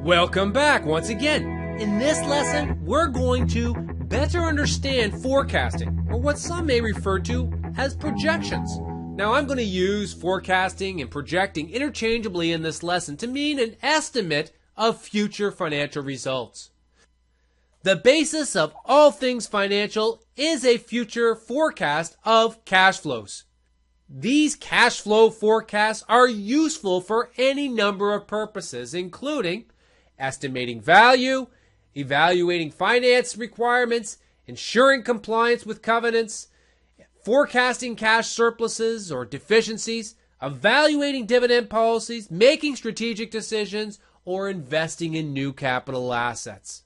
Welcome back once again. In this lesson, we're going to better understand forecasting, or what some may refer to as projections. Now, I'm going to use forecasting and projecting interchangeably in this lesson to mean an estimate of future financial results. The basis of all things financial is a future forecast of cash flows. These cash flow forecasts are useful for any number of purposes, including estimating value, evaluating finance requirements, ensuring compliance with covenants, forecasting cash surpluses or deficiencies, evaluating dividend policies, making strategic decisions, or investing in new capital assets.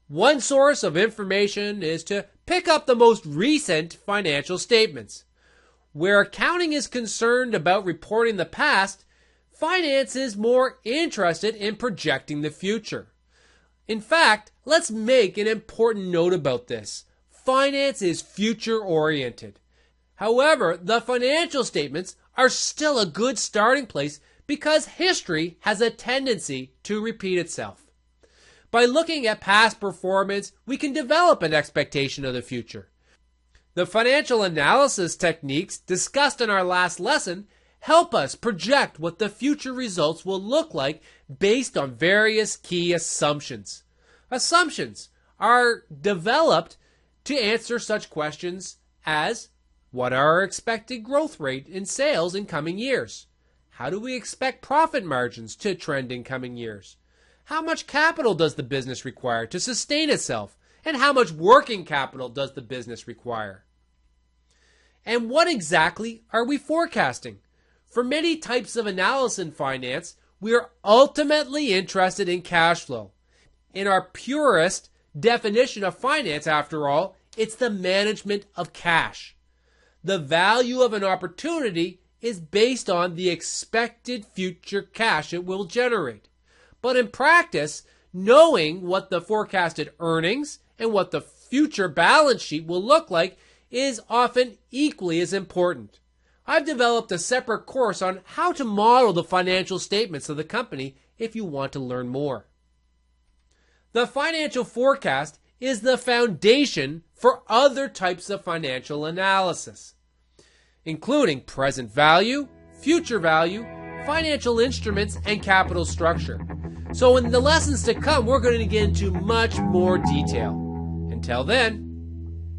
One source of information is to pick up the most recent financial statements. Where accounting is concerned about reporting the past, finance is more interested in projecting the future. In fact, let's make an important note about this. Finance is future-oriented. However, the financial statements are still a good starting place because history has a tendency to repeat itself. By looking at past performance, we can develop an expectation of the future. The financial analysis techniques discussed in our last lesson help us project what the future results will look like based on various key assumptions. Assumptions are developed to answer such questions as, what are our expected growth rate in sales in coming years? How do we expect profit margins to trend in coming years? How much capital does the business require to sustain itself? And how much working capital does the business require? And what exactly are we forecasting? For many types of analysis in finance, we are ultimately interested in cash flow. In our purest definition of finance, after all, it's the management of cash. The value of an opportunity is based on the expected future cash it will generate. But in practice, knowing what the forecasted earnings and what the future balance sheet will look like is often equally as important. I've developed a separate course on how to model the financial statements of the company if you want to learn more. The financial forecast is the foundation for other types of financial analysis, including present value, future value, financial instruments, and capital structure. So in the lessons to come, we're going to get into much more detail. Until then,